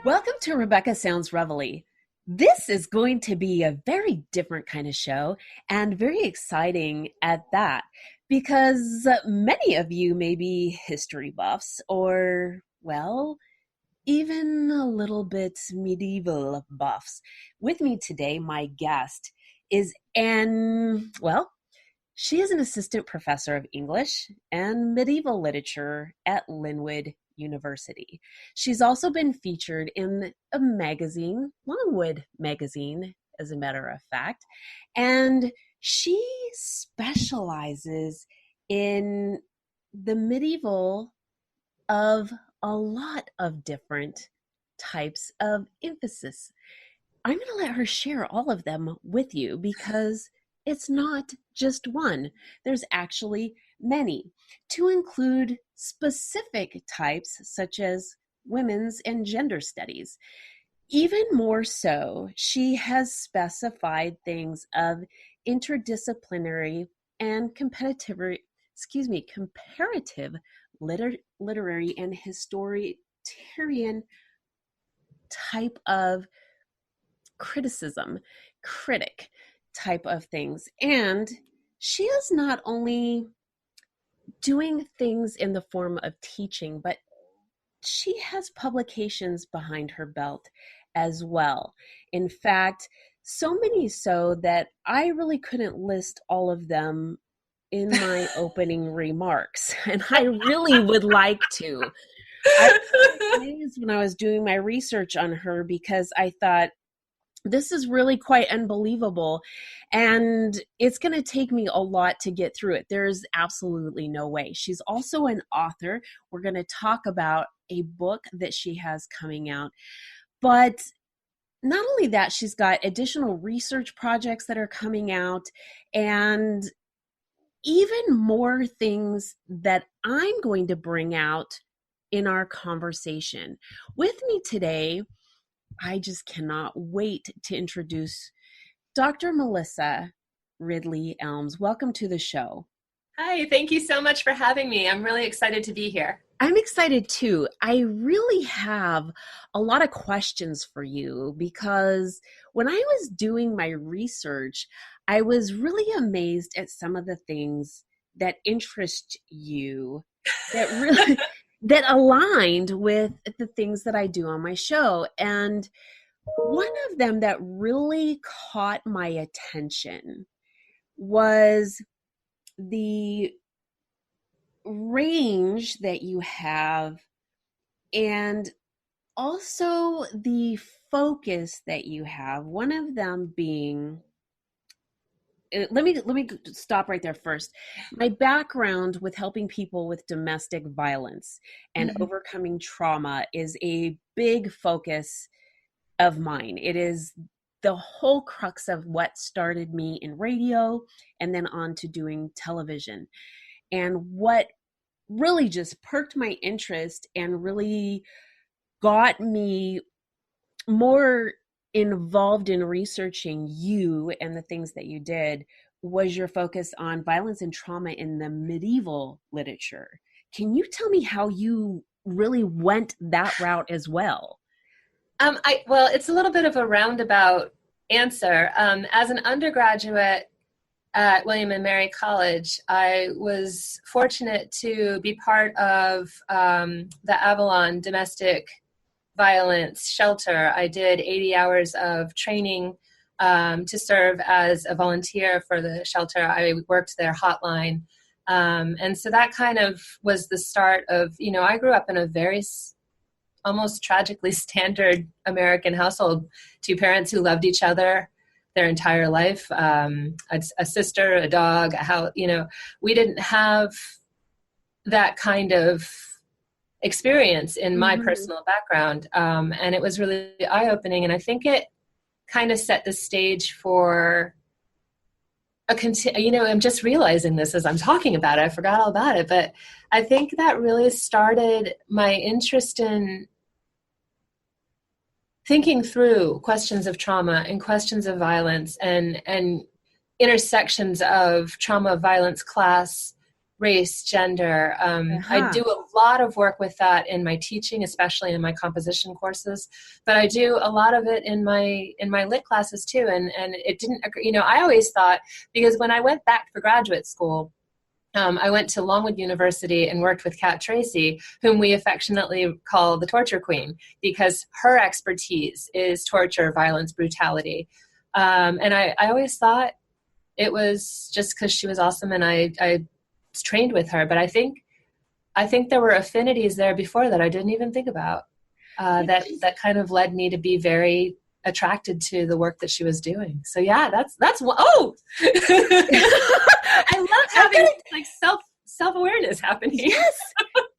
Welcome to Rebecca Sounds Reveille. This is going to be a very different kind of show and very exciting at that because many of you may be history buffs or, well, even a little bit medieval buffs. With me today, my guest is Anne, well, she is an assistant professor of English and medieval literature at Linwood University. She's also been featured in a magazine, Longwood Magazine, as a matter of fact, and she specializes in the medieval of a lot of different types of emphasis. I'm going to let her share all of them with you because it's not just one. There's actually many, to include specific types such as women's and gender studies. Even more so, she has specified things of interdisciplinary and comparative literary and historian type of criticism, critic type of things. And she is not only doing things in the form of teaching, but she has publications behind her belt as well. In fact, so many so that I really couldn't list all of them in my opening remarks, and I really would like to. I was amazed when I was doing my research on her because I thought, this is really quite unbelievable, and it's going to take me a lot to get through it. There's absolutely no way. She's also an author. We're going to talk about a book that she has coming out, but not only that, she's got additional research projects that are coming out, and even more things that I'm going to bring out in our conversation. With me today, I just cannot wait to introduce Dr. Melissa Ridley Elmes. Welcome to the show. Hi, thank you so much for having me. I'm really excited to be here. I'm excited too. I really have a lot of questions for you because when I was doing my research, I was really amazed at some of the things that interest you that really that aligned with the things that I do on my show. And one of them that really caught my attention was the range that you have and also the focus that you have. One of them being, let me stop right there first. My background with helping people with domestic violence and overcoming trauma is a big focus of mine. It is the whole crux of what started me in radio and then on to doing television. And what really just perked my interest and really got me more involved in researching you and the things that you did was your focus on violence and trauma in the medieval literature. Can you tell me how you really went that route as well? Well, it's a little bit of a roundabout answer. As an undergraduate at William and Mary College, I was fortunate to be part of the Avalon domestic violence shelter. I did 80 hours of training to serve as a volunteer for the shelter. I worked their hotline. And so that kind of was the start of, I grew up in a very almost tragically standard American household. Two parents who loved each other their entire life, a sister, a dog, a house. We didn't have that kind of experience in my personal background. And it was really eye-opening. And I think it kind of set the stage for I'm just realizing this as I'm talking about it. I forgot all about it. But I think that really started my interest in thinking through questions of trauma and questions of violence and intersections of trauma, violence, class, race, gender. I do a lot of work with that in my teaching, especially in my composition courses, but I do a lot of it in my lit classes too. And it didn't, I always thought, because when I went back for graduate school, I went to Longwood University and worked with Kat Tracy, whom we affectionately call the torture queen, because her expertise is torture, violence, brutality. And I always thought it was just because she was awesome and I trained with her, but I think there were affinities there before that I didn't even think about, that kind of led me to be very attracted to the work that she was doing. So yeah, that's oh I love having like self-awareness happening. Yes.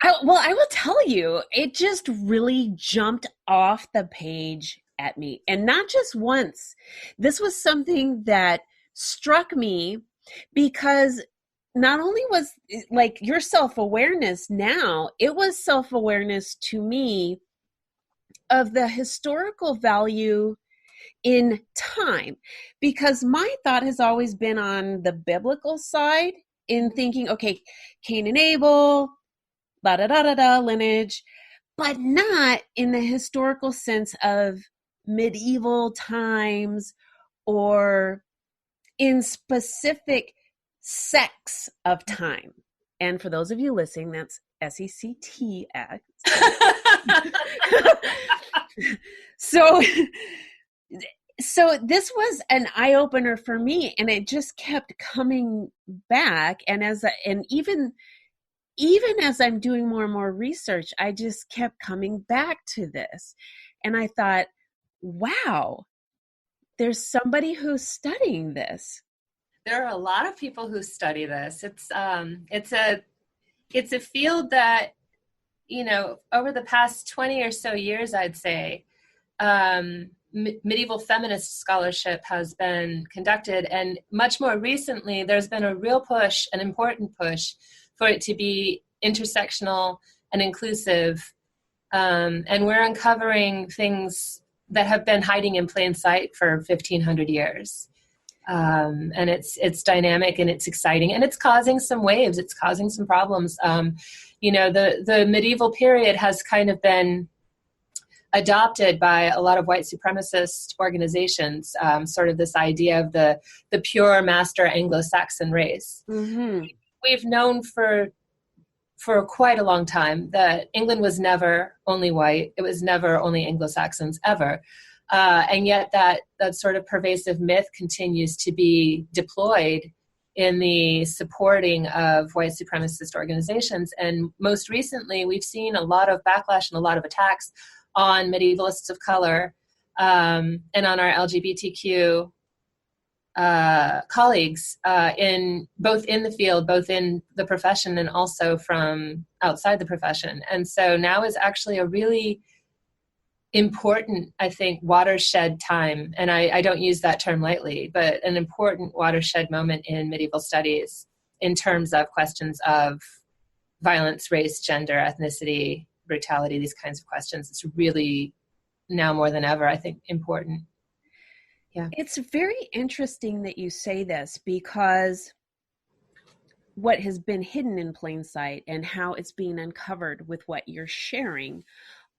I will tell you, it just really jumped off the page at me, and not just once. This was something that struck me because not only was like your self-awareness now, it was self-awareness to me of the historical value in time, because my thought has always been on the biblical side in thinking, okay, Cain and Abel, lineage, but not in the historical sense of medieval times or in specific sects of time. And for those of you listening, that's SECTX. So this was an eye-opener for me, and it just kept coming back. And even as I'm doing more and more research, I just kept coming back to this. And I thought, wow, there's somebody who's studying this. There are a lot of people who study this. It's a field that, over the past 20 or so years, I'd say, medieval feminist scholarship has been conducted. And much more recently, there's been a real push, an important push, for it to be intersectional and inclusive. And we're uncovering things that have been hiding in plain sight for 1,500 years. And it's dynamic and it's exciting and it's causing some waves. It's causing some problems. The medieval period has kind of been adopted by a lot of white supremacist organizations, sort of this idea of the pure master Anglo-Saxon race. Mm-hmm. We've known for quite a long time that England was never only white. It was never only Anglo-Saxons ever. And yet that sort of pervasive myth continues to be deployed in the supporting of white supremacist organizations. And most recently, we've seen a lot of backlash and a lot of attacks on medievalists of color, and on our LGBTQ colleagues, both in the field, both in the profession, and also from outside the profession. And so now is actually a really important, I think, watershed time. And I don't use that term lightly, but an important watershed moment in medieval studies in terms of questions of violence, race, gender, ethnicity, brutality, these kinds of questions. It's really now more than ever, I think, important. Yeah. It's very interesting that you say this, because what has been hidden in plain sight and how it's being uncovered with what you're sharing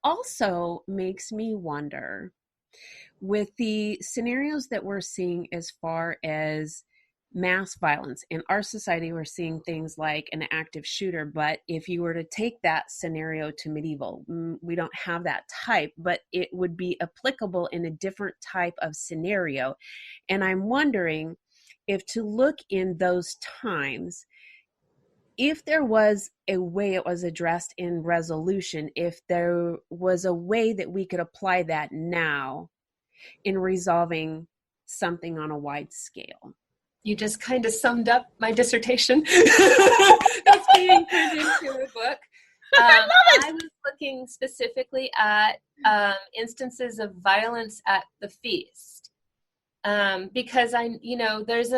also makes me wonder, with the scenarios that we're seeing as far as mass violence in our society, we're seeing things like an active shooter. But if you were to take that scenario to medieval, we don't have that type, but it would be applicable in a different type of scenario. And I'm wondering if to look in those times, if there was a way it was addressed in resolution, if there was a way that we could apply that now in resolving something on a wide scale. You just kind of summed up my dissertation that's being turned into a book. I was looking specifically at instances of violence at the feast, because there's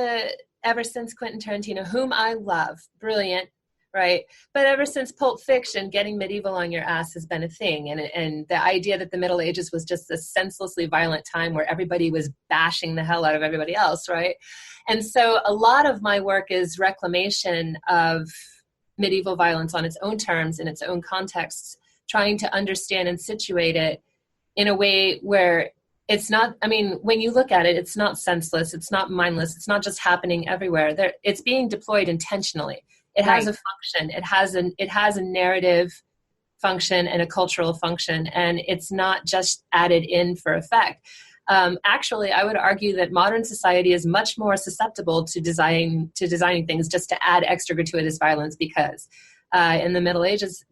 ever since Quentin Tarantino, whom I love, brilliant right? But ever since Pulp Fiction, getting medieval on your ass has been a thing. And the idea that the Middle Ages was just this senselessly violent time where everybody was bashing the hell out of everybody else, right? And so a lot of my work is reclamation of medieval violence on its own terms, in its own contexts, trying to understand and situate it in a way where it's not, I mean, when you look at it, it's not senseless, it's not mindless, it's not just happening everywhere. It's being deployed intentionally. It has a function, it has a narrative function and a cultural function, and it's not just added in for effect. Actually, I would argue that modern society is much more susceptible to designing things just to add extra gratuitous violence, because in the Middle Ages,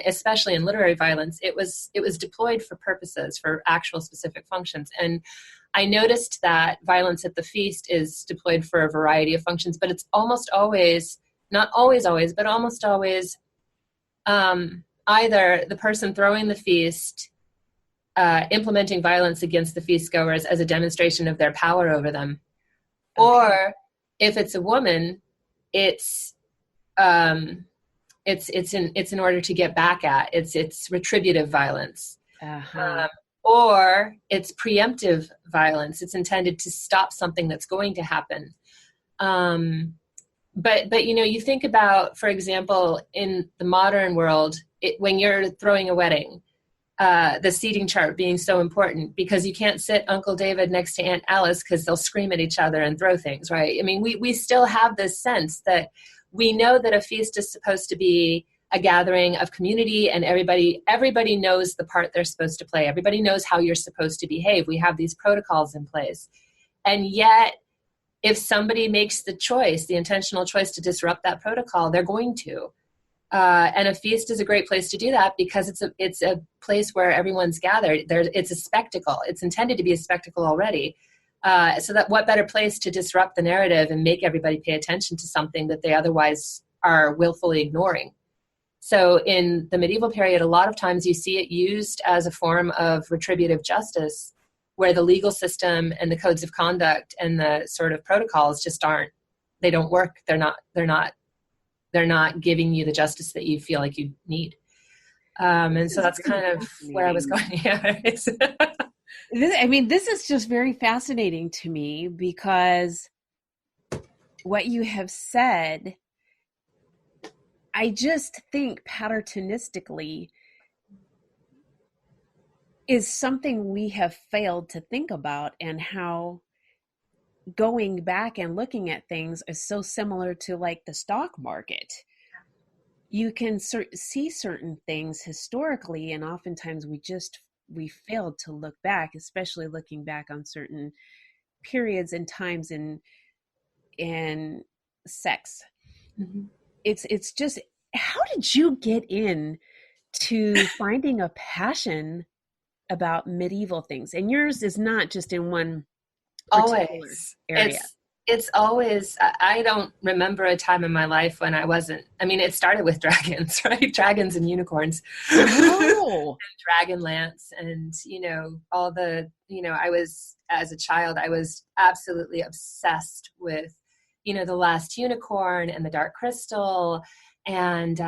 especially in literary violence, it was deployed for purposes, for actual specific functions. And I noticed that violence at the feast is deployed for a variety of functions, but it's almost always, not always, but almost always, either the person throwing the feast implementing violence against the feast goers as a demonstration of their power over them, or if it's a woman, it's in order to get back at. It's retributive violence, or it's preemptive violence. It's intended to stop something that's going to happen. But you think about, for example, in the modern world, when you're throwing a wedding, the seating chart being so important, because you can't sit Uncle David next to Aunt Alice because they'll scream at each other and throw things, right? I mean, we still have this sense that we know that a feast is supposed to be a gathering of community, and everybody knows the part they're supposed to play. Everybody knows how you're supposed to behave. We have these protocols in place. And yet, if somebody makes the intentional choice to disrupt that protocol, they're going to. And a feast is a great place to do that, because it's a place where everyone's gathered. It's a spectacle. It's intended to be a spectacle already. So that what better place to disrupt the narrative and make everybody pay attention to something that they otherwise are willfully ignoring. So in the medieval period, a lot of times you see it used as a form of retributive justice, where the legal system and the codes of conduct and the sort of protocols just they don't work. They're not giving you the justice that you feel like you need. And so that's kind of where I was going. Yeah. This is just very fascinating to me, because what you have said, I just think patternistically is something we have failed to think about, and how going back and looking at things is so similar to like the stock market. You can see certain things historically, and oftentimes we failed to look back, especially looking back on certain periods and times in sex. Mm-hmm. It's just, how did you get in to finding a passion about medieval things? And yours is not just in one particular area. It's always, I don't remember a time in my life when I wasn't, it started with dragons, right? Dragons and unicorns. Oh. And Dragonlance, and, as a child, I was absolutely obsessed with, The Last Unicorn and the Dark Crystal and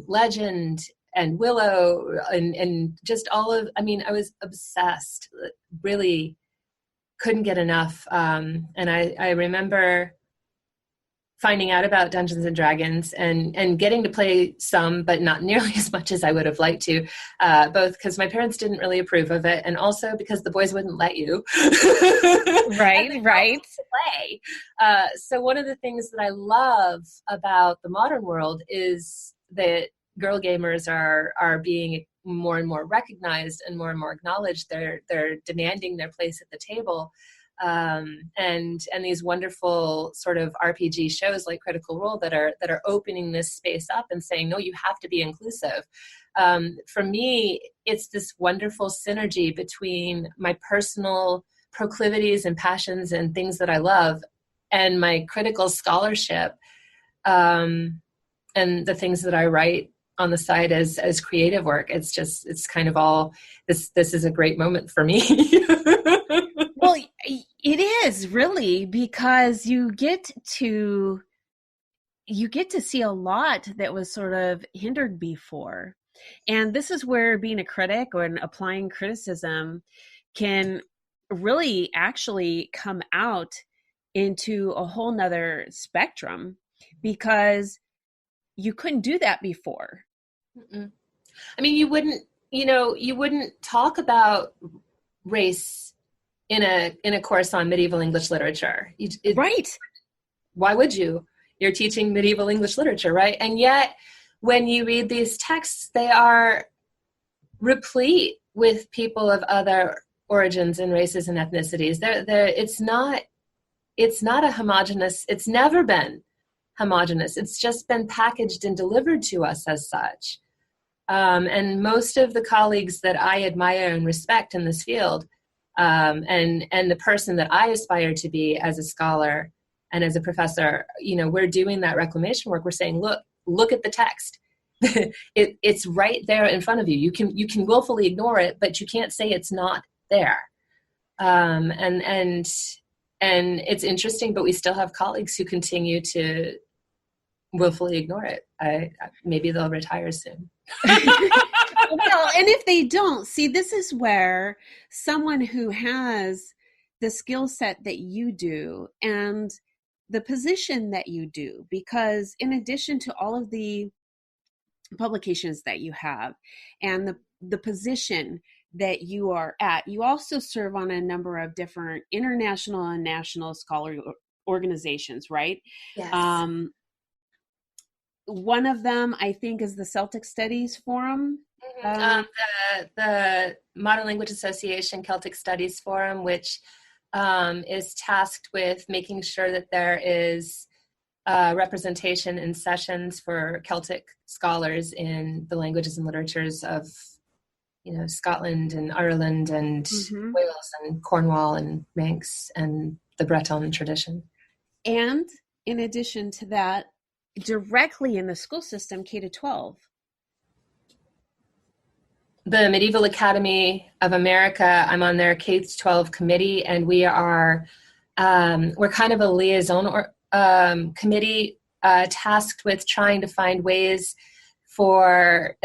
Legend and Willow and just all of, I was obsessed, really couldn't get enough. And I remember finding out about Dungeons and Dragons and getting to play some, but not nearly as much as I would have liked to, both because my parents didn't really approve of it, and also because the boys wouldn't let you. Right. Play. So one of the things that I love about the modern world is that girl gamers are being more and more recognized and more acknowledged. They're demanding their place at the table, and these wonderful sort of RPG shows like Critical Role that are opening this space up and saying, no, you have to be inclusive. For me, it's this wonderful synergy between my personal proclivities and passions and things that I love, and my critical scholarship, and the things that I write on the side as creative work. It's kind of all this is a great moment for me. Well, it is really, because you get to you get to see a lot that was sort of hindered before. And this is where being a critic or applying criticism can really actually come out into a whole nother spectrum, because you couldn't do that before. Mm-mm. I mean, you wouldn't talk about race in a course on medieval English literature. Right. Why would you? You're teaching medieval English literature, right? And yet, when you read these texts, they are replete with people of other origins and races and ethnicities. It's not a homogenous, it's never been homogenous. It's just been packaged and delivered to us as such. And most of the colleagues that I admire and respect in this field, and the person that I aspire to be as a scholar and as a professor, we're doing that reclamation work. We're saying, look at the text. It's right there in front of you. You can willfully ignore it, but you can't say it's not there. And it's interesting, but we still have colleagues who continue to willfully ignore it. Maybe they'll retire soon. Well, and if they don't, see, this is where someone who has the skill set that you do and the position that you do, because in addition to all of the publications that you have and the position that you are at, you also serve on a number of different international and national scholarly organizations, right? Yes. One of them, I think, is the Celtic Studies Forum. The Modern Language Association Celtic Studies Forum, which is tasked with making sure that there is representation in sessions for Celtic scholars in the languages and literatures of, Scotland and Ireland and Wales and Cornwall and Manx and the Breton tradition. And in addition to that, directly in the school system, K-12. The Medieval Academy of America, I'm on their K-12 committee, and we're kind of a liaison committee tasked with trying to find ways for,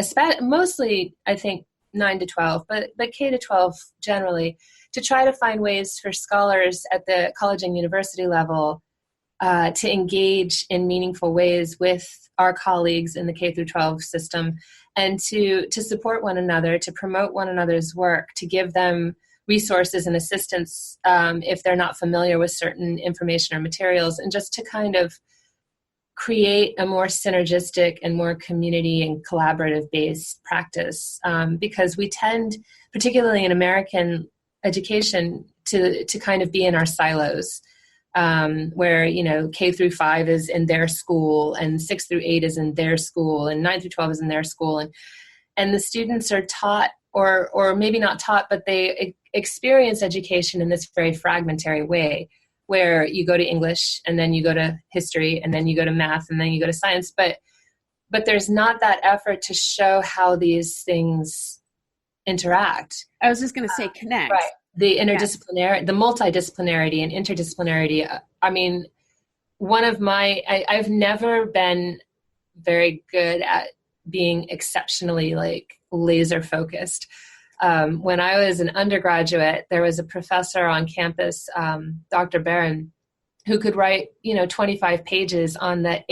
mostly, I think, 9 to 12, but K to 12 generally, to try to find ways for scholars at the college and university level to engage in meaningful ways with our colleagues in the K through 12 system, and to support one another, to promote one another's work, to give them resources and assistance if they're not familiar with certain information or materials, and just to kind of create a more synergistic and more community and collaborative-based practice, because we tend, particularly in American education, to kind of be in our silos, where, K through 5 is in their school, and 6 through 8 is in their school, and 9 through 12 is in their school, and the students are taught, or maybe not taught, but they experience education in this very fragmentary way, where you go to English, and then you go to history, and then you go to math, and then you go to science, but there's not that effort to show how these things interact. I was just going to say connect. Right. The interdisciplinary, the multidisciplinarity and interdisciplinarity. I mean, I've never been very good at being exceptionally laser focused. When I was an undergraduate, there was a professor on campus, Dr. Barron, who could write, 25 pages on the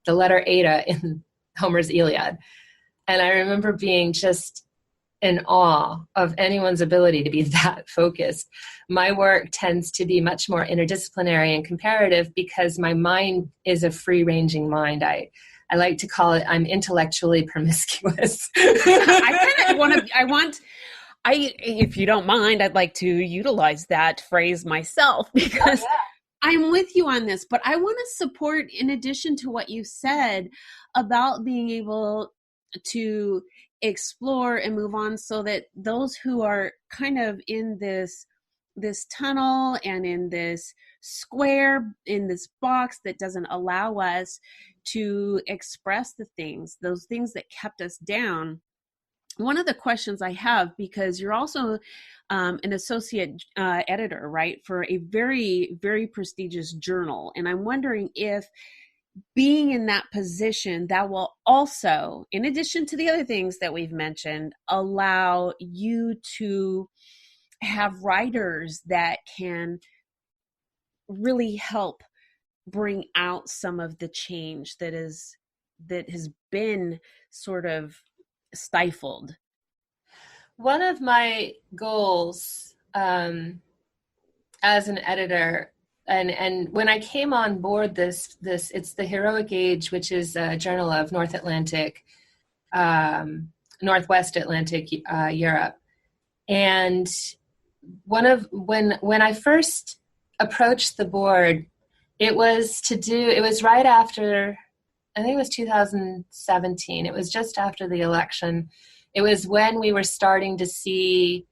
letter eta in Homer's Iliad. And I remember being just in awe of anyone's ability to be that focused. My work tends to be much more interdisciplinary and comparative because my mind is a free-ranging mind. I like to call it, I'm intellectually promiscuous. If you don't mind, I'd like to utilize that phrase myself, because I'm with you on this, but I want to support, in addition to what you said about being able to explore and move on, so that those who are kind of in this tunnel and in this square, in this box that doesn't allow us to express those things that kept us down. One of the questions I have, because you're also an associate editor, right, for a very, very prestigious journal, and I'm wondering if being in that position that will also, in addition to the other things that we've mentioned, allow you to have writers that can really help bring out some of the change that has been sort of stifled. One of my goals as an editor, and when I came on board this it's the Heroic Age, which is a journal of Northwest Atlantic Europe, and when I first approached the board, it was right after, I think it was 2017. It was just after the election. It was when we were starting to see,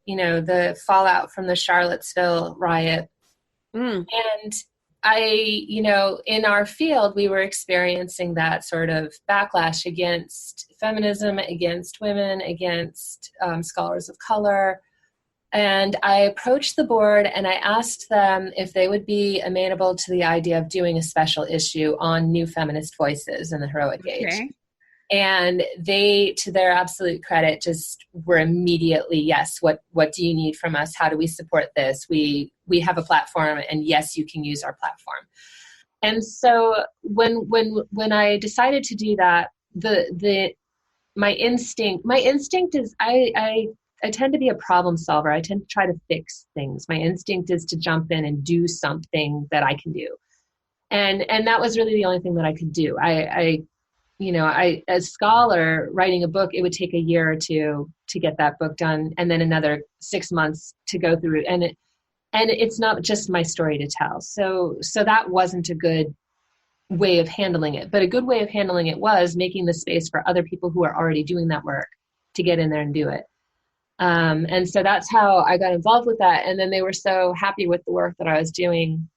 the fallout from the Charlottesville riot. And in our field, we were experiencing that sort of backlash against feminism, against women, against scholars of color. And I approached the board and I asked them if they would be amenable to the idea of doing a special issue on new feminist voices in the Heroic Age. And they, to their absolute credit, just were immediately, yes, what do you need from us? How do we support this? We have a platform, and yes, you can use our platform. And so when I decided to do that, my instinct is I tend to be a problem solver. I tend to try to fix things. My instinct is to jump in and do something that I can do. And that was really the only thing that I could do. As a scholar writing a book, it would take a year or two to get that book done, and then another 6 months to go through it. And it's not just my story to tell. So that wasn't a good way of handling it. But a good way of handling it was making the space for other people who are already doing that work to get in there and do it. And so that's how I got involved with that. And then they were so happy with the work that I was doing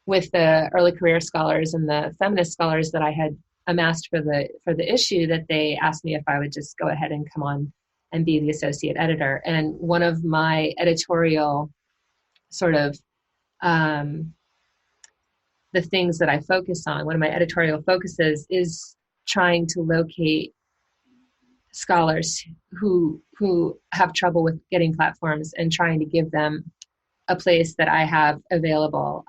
with the early career scholars and the feminist scholars that I had amassed for the issue, that they asked me if I would just go ahead and come on and be the associate editor. And one of my editorial sort of the things that I focus on, one of my editorial focuses is trying to locate scholars who have trouble with getting platforms and trying to give them a place that I have available.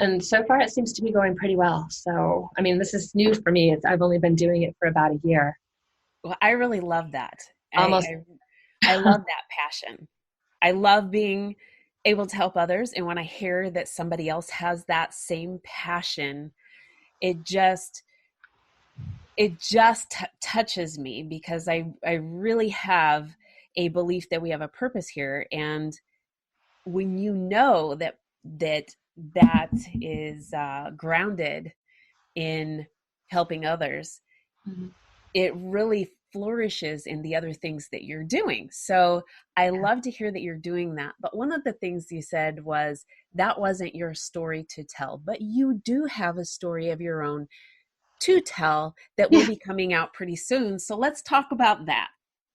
And so far it seems to be going pretty well. So, I mean, this is new for me. I've only been doing it for about a year. Well, I really love that. Almost. I love that passion. I love being able to help others. And when I hear that somebody else has that same passion, it just touches me, because I really have a belief that we have a purpose here. And when you know that is grounded in helping others, it really flourishes in the other things that you're doing. So I love to hear that you're doing that. But one of the things you said was that wasn't your story to tell, but you do have a story of your own to tell that will be coming out pretty soon. So let's talk about that.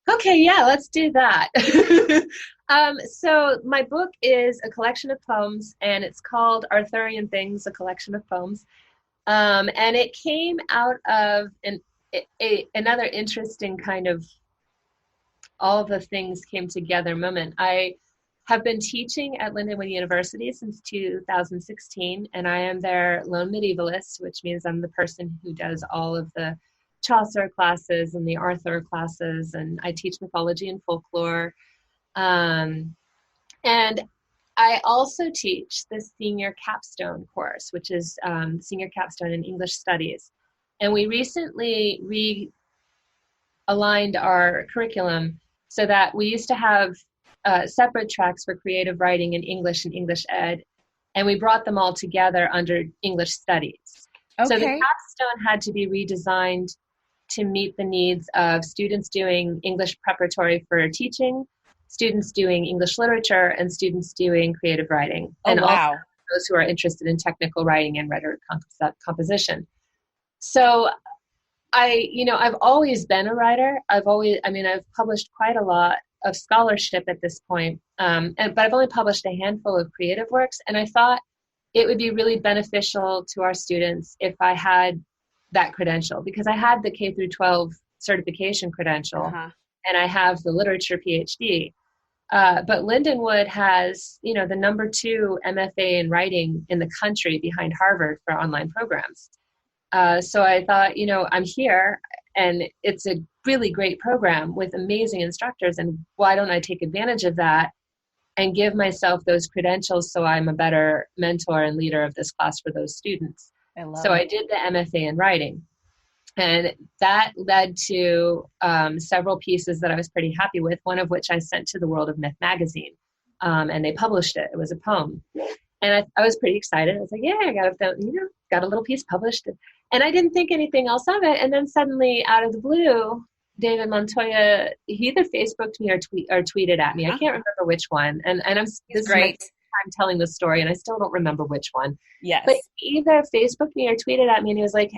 Okay, yeah, let's do that. So my book is a collection of poems, and it's called Arthurian Things, a collection of poems. And it came out of another interesting kind of all the things came together moment. I have been teaching at Lindenwood University since 2016, and I am their lone medievalist, which means I'm the person who does all of the Chaucer classes and the Arthur classes, and I teach mythology and folklore. And I also teach the senior capstone course, which is senior capstone in English studies. And we recently realigned our curriculum so that we used to have separate tracks for creative writing in English and English Ed, and we brought them all together under English studies. Okay. So the capstone had to be redesigned to meet the needs of students doing English preparatory for teaching, students doing English literature, and students doing creative writing. Oh, and wow. Also those who are interested in technical writing and rhetoric composition. So I've always been a writer. I've published quite a lot of scholarship at this point, but I've only published a handful of creative works. And I thought it would be really beneficial to our students if I had that credential, because I had the K through 12 certification credential, and I have the literature PhD. But Lindenwood has, the #2 MFA in writing in the country behind Harvard for online programs. So I thought, I'm here and it's a really great program with amazing instructors. And why don't I take advantage of that and give myself those credentials so I'm a better mentor and leader of this class for those students? I did the MFA in writing. And that led to several pieces that I was pretty happy with, one of which I sent to the World of Myth magazine. And they published it. It was a poem. And I was pretty excited. I was like, yeah, I got a little piece published. And I didn't think anything else of it. And then suddenly, out of the blue, David Montoya, he either Facebooked me or tweeted at me. I can't remember which one. And this is great. I'm telling the story, and I still don't remember which one. Yes. But he either Facebooked me or tweeted at me, and he was like,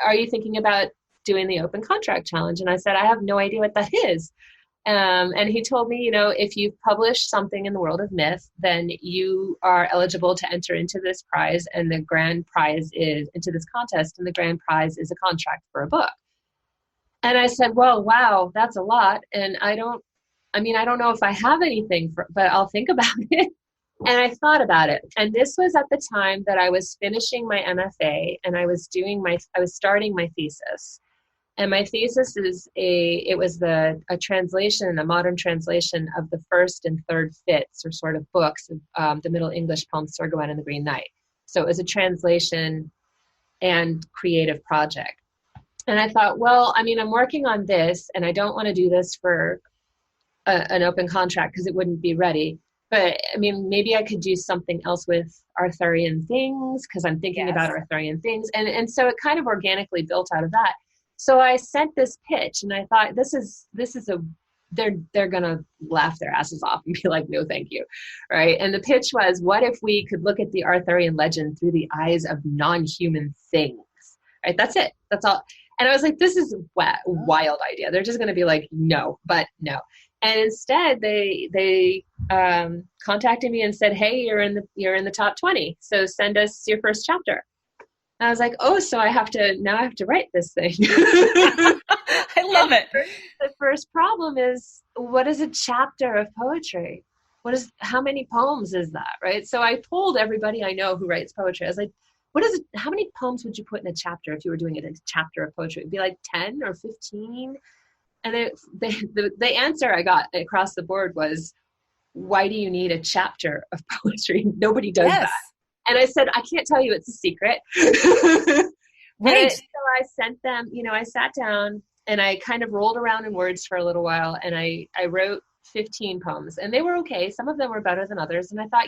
are you thinking about doing the open contract challenge? And I said, I have no idea what that is. And he told me, if you've published something in the world of myth, then you are eligible to enter into this prize, and the grand prize is into this contest, and the grand prize is a contract for a book. And I said, well, wow, that's a lot. And I don't know if I have anything, but I'll think about it. And I thought about it. And this was at the time that I was finishing my MFA, and I was starting my thesis. And my thesis is a translation, a modern translation of the first and third fits, or sort of books of the Middle English poem Sir Gawain and the Green Knight. So it was a translation and creative project. And I thought, well, I'm working on this, and I don't want to do this for an open contract because it wouldn't be ready. But maybe I could do something else with Arthurian things, because I'm thinking about Arthurian things. And so it kind of organically built out of that. So I sent this pitch, and I thought, they're going to laugh their asses off and be like, no, thank you. Right. And the pitch was, what if we could look at the Arthurian legend through the eyes of non-human things? Right. That's it. That's all. And I was like, this is a wild idea. They're just going to be like, no, but no. And instead, they contacted me and said, "Hey, you're in the top 20. So send us your first chapter." And I was like, "Oh, so I have to write this thing." I love it. The first problem is, what is a chapter of poetry? How many poems is that, right? So I told everybody I know who writes poetry. I was like, how many poems would you put in a chapter if you were doing a chapter of poetry? It'd be like 10 or 15. And the answer I got across the board was, why do you need a chapter of poetry? Nobody does that. And I said, I can't tell you, it's a secret. Right. So I sent them, I sat down and I kind of rolled around in words for a little while, and I wrote 15 poems, and they were okay. Some of them were better than others. And I thought,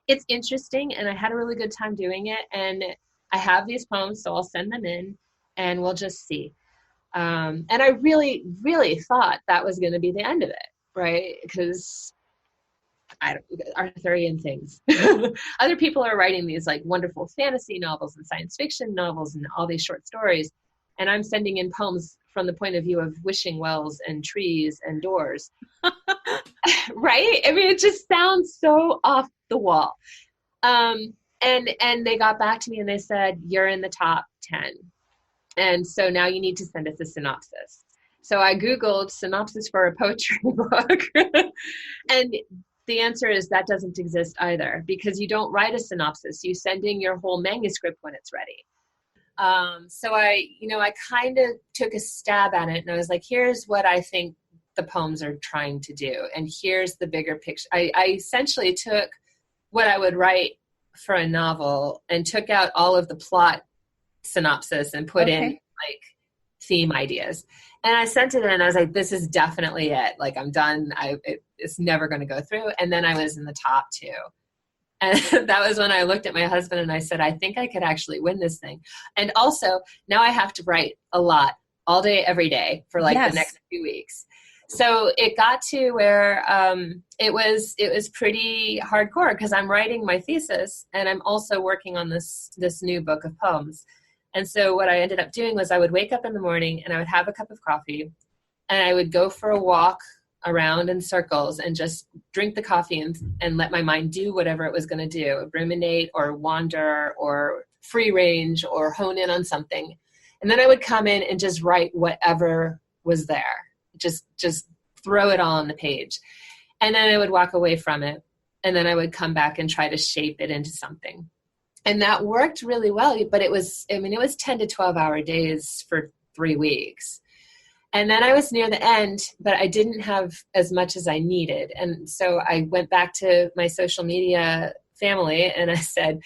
it's interesting, and I had a really good time doing it. And I have these poems, so I'll send them in and we'll just see. And I really, really thought that was going to be the end of it, right? Because Arthurian things. Other people are writing these like wonderful fantasy novels and science fiction novels and all these short stories. And I'm sending in poems from the point of view of wishing wells and trees and doors. Right? It just sounds so off the wall. And they got back to me and they said, you're in the top 10. And so now you need to send us a synopsis. So I Googled synopsis for a poetry book. And the answer is that doesn't exist either, because you don't write a synopsis. You send in your whole manuscript when it's ready. So I kind of took a stab at it, and I was like, here's what I think the poems are trying to do. And here's the bigger picture. I essentially took what I would write for a novel and took out all of the plot synopsis and put in like theme ideas. And I sent it in and I was like, this is definitely it. Like, I'm done. It's never going to go through. And then I was in the top 2. And that was when I looked at my husband and I said, I think I could actually win this thing. And also now I have to write a lot all day, every day for like the next few weeks. So it got to where it was pretty hardcore, because I'm writing my thesis and I'm also working on this new book of poems. And so what I ended up doing was I would wake up in the morning and I would have a cup of coffee and I would go for a walk around in circles and just drink the coffee and let my mind do whatever it was going to do, ruminate or wander or free range or hone in on something. And then I would come in and just write whatever was there. Just throw it all on the page. And then I would walk away from it. And then I would come back and try to shape it into something. And that worked really well, but it was 10 to 12 hour days for 3 weeks. And then I was near the end, but I didn't have as much as I needed. And so I went back to my social media family and I said,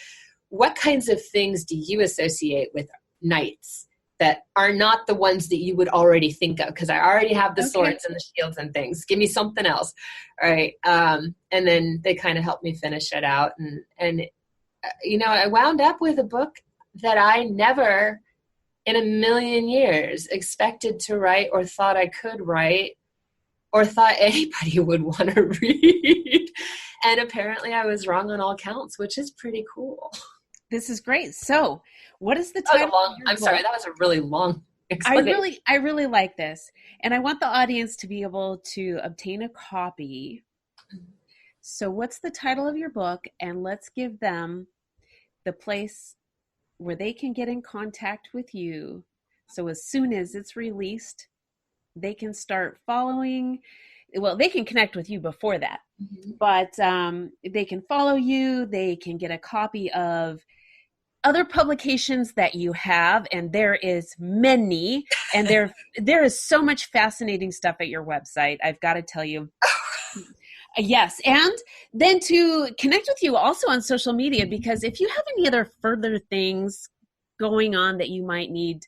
what kinds of things do you associate with knights that are not the ones that you would already think of? Because I already have the swords and the shields and things. Give me something else. All right. And then they kind of helped me finish it out. And I wound up with a book that I never in a million years expected to write or thought I could write or thought anybody would want to read. And apparently I was wrong on all counts, which is pretty cool. This is great. So what is the title? I'm sorry, that was a really long explanation. I really like this. And I want the audience to be able to obtain a copy. So what's the title of your book? And let's give them the place where they can get in contact with you. So as soon as it's released, they can start following. Well, they can connect with you before that, but they can follow you. They can get a copy of other publications that you have, and there is many, and there is so much fascinating stuff at your website. I've got to tell you. Yes. And then to connect with you also on social media, because if you have any other further things going on that you might need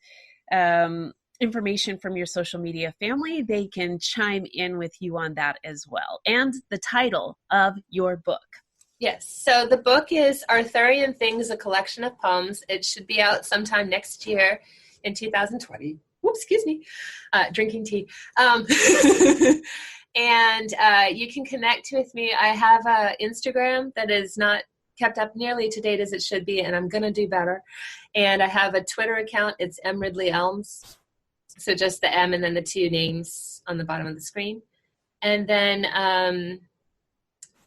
information from your social media family, they can chime in with you on that as well. And the title of your book. Yes. So the book is Arthurian Things, a collection of poems. It should be out sometime next year in 2020. Whoops, excuse me. Drinking tea. And you can connect with me. I have an Instagram that is not kept up nearly to date as it should be, and I'm going to do better. And I have a Twitter account. It's Ridley Elmes. So just the M and then the 2 names on the bottom of the screen. And then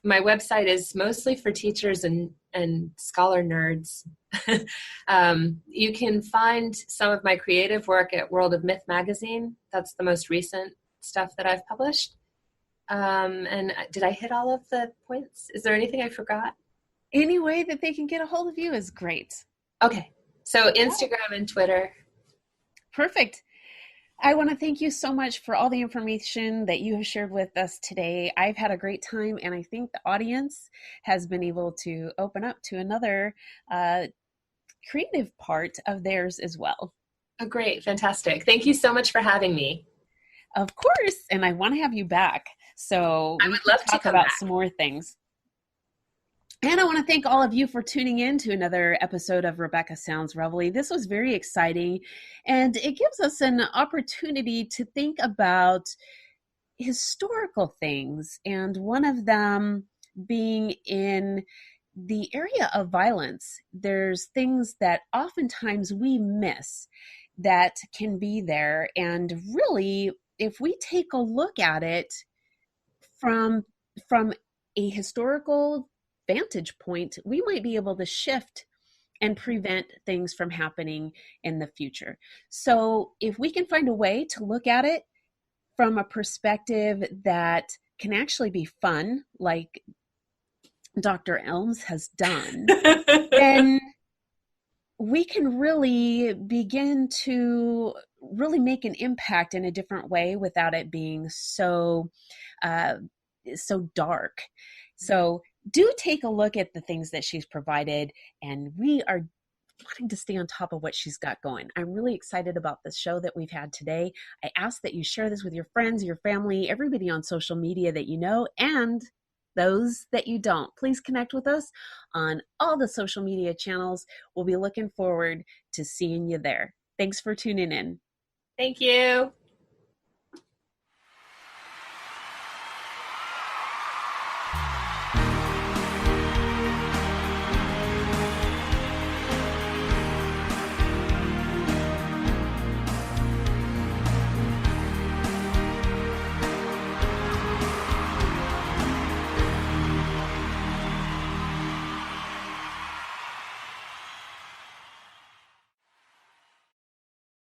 my website is mostly for teachers and scholar nerds. You can find some of my creative work at World of Myth magazine. That's the most recent stuff that I've published. And did I hit all of the points? Is there anything I forgot? Any way that they can get a hold of you is great. Okay. So Instagram and Twitter. Perfect. I want to thank you so much for all the information that you have shared with us today. I've had a great time, and I think the audience has been able to open up to another creative part of theirs as well. Oh, great. Fantastic. Thank you so much for having me. Of course. And I want to have you back. So I would love to talk about some more things. And I want to thank all of you for tuning in to another episode of Rebecca Sounds Reveille. This was very exciting, and it gives us an opportunity to think about historical things, and one of them being in the area of violence. There's things that oftentimes we miss that can be there, and really, if we take a look at it from a historical vantage point, we might be able to shift and prevent things from happening in the future. So if we can find a way to look at it from a perspective that can actually be fun, like Dr. Elmes has done, then we can really begin to really make an impact in a different way without it being so dark. So do take a look at the things that she's provided, and we are wanting to stay on top of what she's got going. I'm really excited about the show that we've had today. I ask that you share this with your friends, your family, everybody on social media that you know, and those that you don't. Please connect with us on all the social media channels. We'll be looking forward to seeing you there. Thanks for tuning in. Thank you.